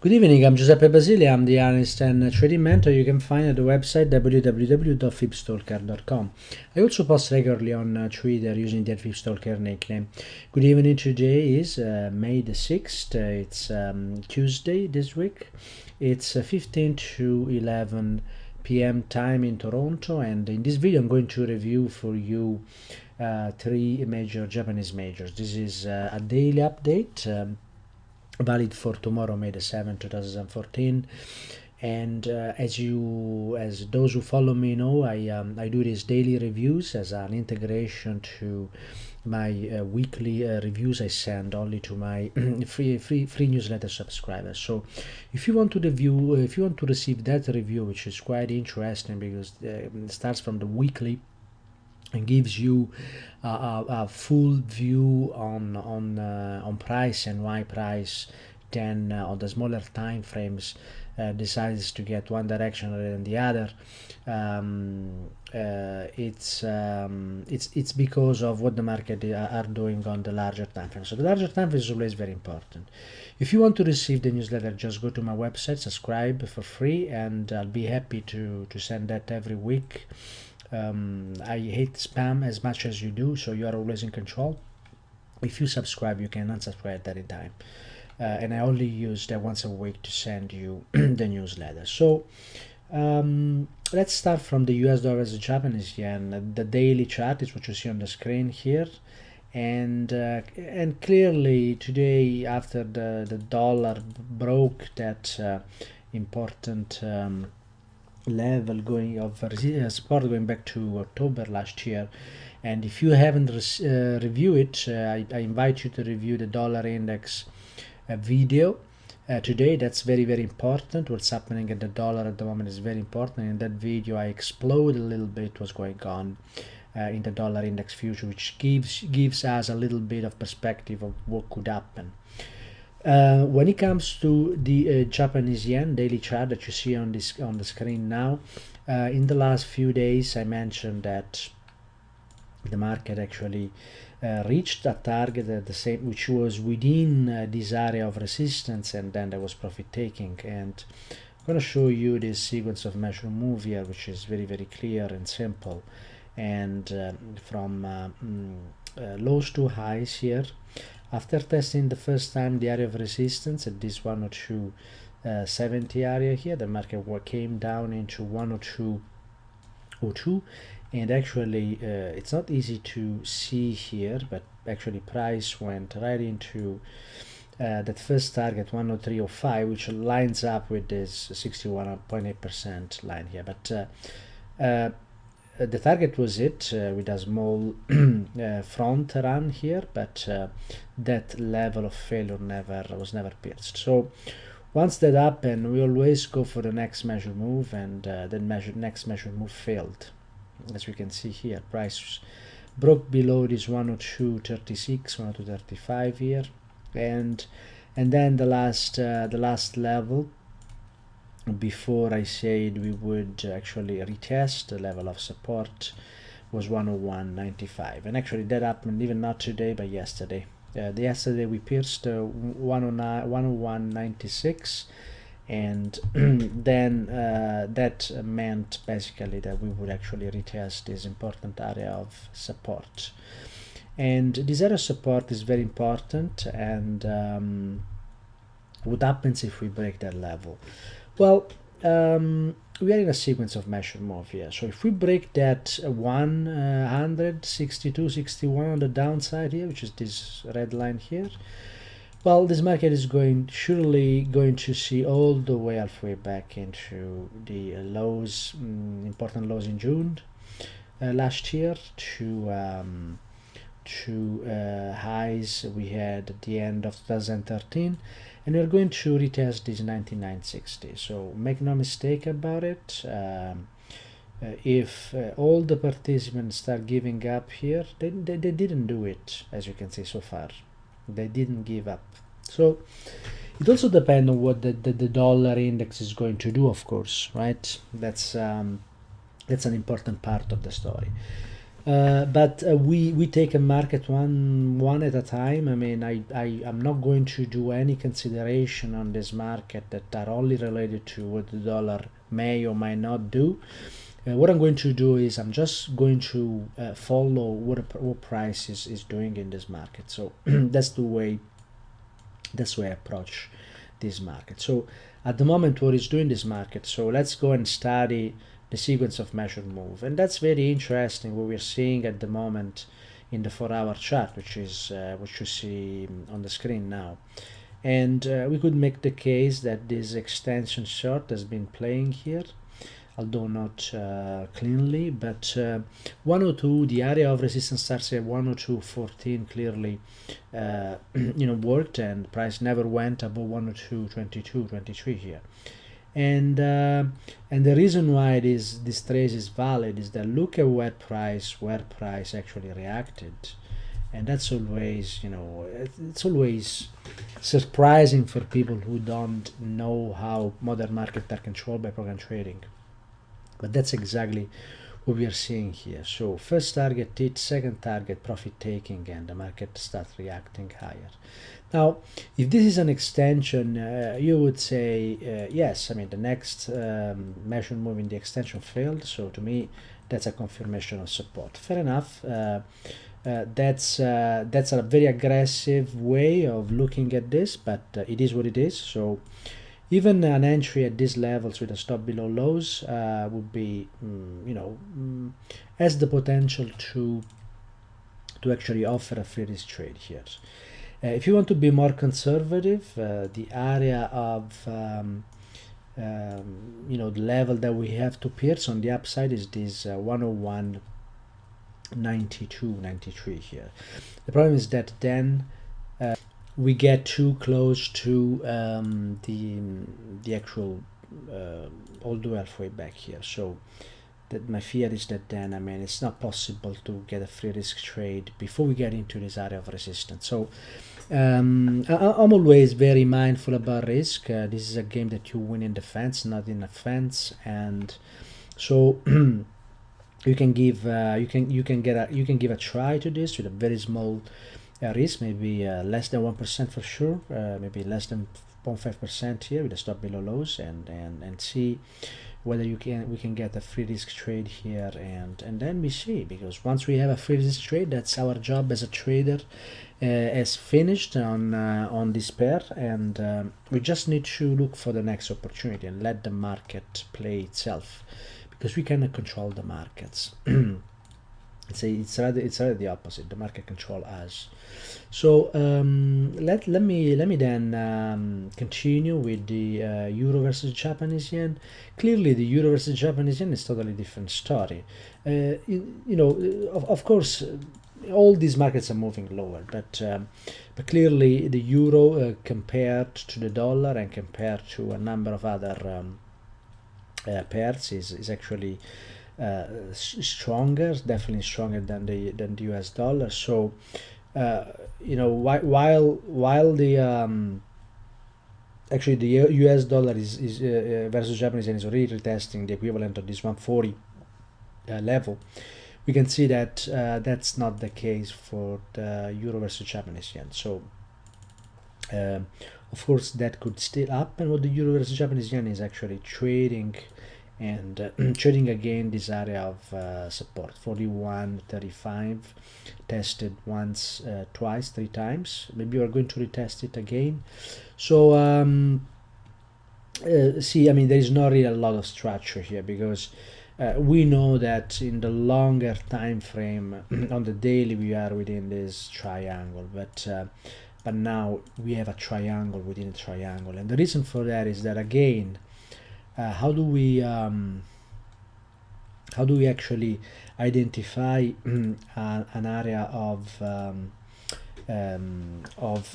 Good evening, I'm Giuseppe Basile, I'm the analyst and trading mentor you can find at the website www.fibstalker.com. I also post regularly on Twitter using that Fibstalker nickname. Good evening, today is May the 6th, it's Tuesday this week. It's 15 to 11 p.m. time in Toronto, and in this video I'm going to review for you three major Japanese majors. This is a daily update. Valid for tomorrow, May the 7th, 2014. And as those who follow me know, I do these daily reviews as an integration to my weekly reviews I send only to my free newsletter subscribers. So if you want to receive that review, which is quite interesting because it starts from the weekly and gives you a full view on price and why price then on the smaller time frames decides to get one direction rather than the other. It's because of what the market are doing on the larger time frame. So the larger time frame is always very important. If you want to receive the newsletter, just go to my website, subscribe for free, and I'll be happy to send that every week. I hate spam as much as you do, so you are always in control. If you subscribe, you can unsubscribe at any time. And I only use that once a week to send you the newsletter. So let's start from the US dollar versus Japanese yen. The daily chart is what you see on the screen here. And clearly today, after the dollar broke that important level support going back to October last year, and if you haven't reviewed it, I invite you to review the dollar index video today. That's very important. What's happening at the dollar at the moment is very important. In that video I explode a little bit what's going on in the dollar index future, which gives us a little bit of perspective of what could happen. When it comes to the Japanese yen daily chart that you see on the screen now, in the last few days I mentioned that the market actually reached a target at the same, which was within this area of resistance, and then there was profit taking. And I'm going to show you this sequence of measure move here, which is very clear and simple. And from lows to highs here, after testing the first time the area of resistance at this 102.70 area here, the market came down into 102.02, and actually it's not easy to see here, but actually price went right into that first target 103.05, which lines up with this 61.8% line here. But the target was it with a small front run here, but that level of failure was never pierced. So once that happened, we always go for the next measure move, and next measure move failed. As we can see here, price broke below this 102.36, 102.35 here, and then the last level before I said we would actually retest the level of support was 101.95, and actually that happened even not today but yesterday. Yesterday we pierced 101.96, and then that meant basically that we would actually retest this important area of support. And this area of support is very important, and what happens if we break that level? Well, we are in a sequence of measure move here. So if we break that 162.61 on the downside here, which is this red line here, well, this market is surely going to see all the way halfway back into the lows, important lows in June last year, to highs we had at the end of 2013, and we're going to retest this 99.60. So make no mistake about it. If all the participants start giving up here, they didn't do it, as you can see so far. They didn't give up. So it also depends on what the dollar index is going to do, of course, right? That's an important part of the story. But we take a market one at a time. I mean, I'm not going to do any consideration on this market that are only related to what the dollar may or might not do. What I'm going to do is I'm just going to follow what price is doing in this market. So that's the way I approach this market. So at the moment, what is doing this market? So let's go and study the sequence of measured move, and that's very interesting. What we're seeing at the moment in the 4-hour chart, which is what you see on the screen now. And we could make the case that this extension short has been playing here, although not cleanly, but 102, the area of resistance starts at 102.14, clearly worked, and price never went above 102.22, 23 here. And the reason why this trace is valid is that look at where price actually reacted. And that's always, it's always surprising for people who don't know how modern markets are controlled by program trading. But that's exactly what we are seeing here. So first target hit, second target profit taking, and the market starts reacting higher. Now, if this is an extension, you would say yes. I mean, the next measured move in the extension failed, so to me that's a confirmation of support. Fair enough. That's a very aggressive way of looking at this, but it is what it is. So even an entry at these levels with a stop below lows would be, has the potential to actually offer a free risk trade here. If you want to be more conservative, the area of the level that we have to pierce on the upside is this 101.92, 93 here. The problem is that then we get too close to the actual all-do halfway back here. So that my fear is that then, I mean, it's not possible to get a free risk trade before we get into this area of resistance. So I'm always very mindful about risk. This is a game that you win in defense, not in offense, and so you can give a try to this with a very small risk, maybe less than 1% for sure, maybe less than 0.5% here with a stop below lows, and see whether we can get a free risk trade here, and then we see, because once we have a free risk trade, that's our job as a trader is finished on this pair, and we just need to look for the next opportunity and let the market play itself, because we cannot control the markets. It's rather the opposite. The market control us. So let me then continue with the euro versus Japanese yen. Clearly, the euro versus Japanese yen is totally different story. Of course, all these markets are moving lower, but clearly the euro compared to the dollar and compared to a number of other pairs is actually stronger, definitely stronger than the US dollar. So while the actually the US dollar is versus Japanese yen is already retesting the equivalent of this 140 level, we can see that that's not the case for the euro versus Japanese yen. So of course that could still happen. What the euro versus Japanese yen is actually trading, and trading again this area of support 41.35, tested once, twice, 3 times. Maybe we are going to retest it again. So see, I mean, there is not really a lot of structure here, because we know that in the longer time frame on the daily we are within this triangle, but now we have a triangle within a triangle, and the reason for that is that, again, how do we actually identify an area of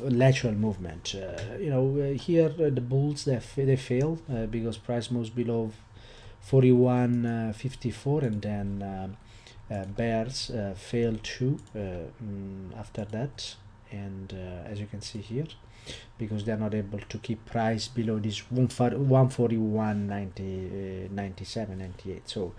lateral movement? Here the bulls they fail because price moves below 41.54, and then bears fail too after that, and as you can see here, because they are not able to keep price below this 141.97, 98. So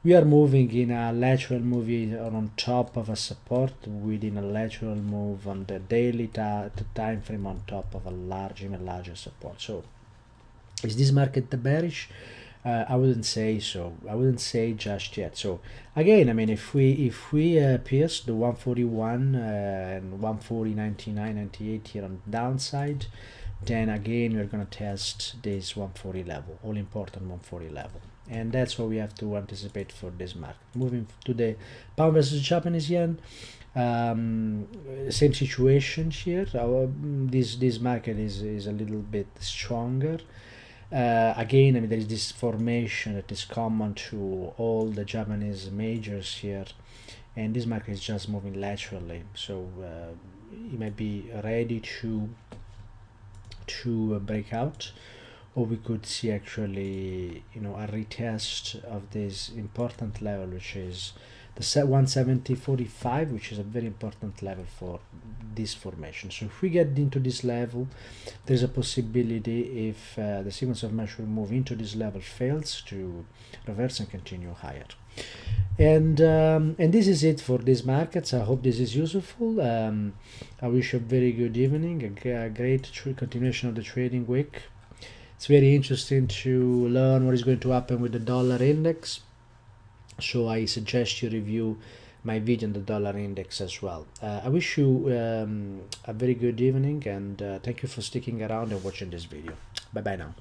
We are moving in a lateral move on top of a support within a lateral move on the daily time frame on top of a large, even larger support. So is this market bearish? I wouldn't say so. I wouldn't say just yet. So again, I mean, if we pierce the 141 and 140.99, 98 here on the downside, then again we're gonna test this 140 level, all important 140 level, and that's what we have to anticipate for this market. Moving to the pound versus Japanese yen. Same situation here. This market is a little bit stronger. Again, I mean, there is this formation that is common to all the Japanese majors here, and this market is just moving laterally, so it might be ready to break out, or we could see actually, you know, a retest of this important level, which is the 170.45, which is a very important level for this formation. So if we get into this level, there's a possibility, if the sequence of measure move into this level fails, to reverse and continue higher. And this is it for these markets. I hope this is useful. I wish you a very good evening, a great continuation of the trading week. It's very interesting to learn what is going to happen with the dollar index, so I suggest you review my video on the dollar index as well. I wish you a very good evening, and thank you for sticking around and watching this video. Bye bye now.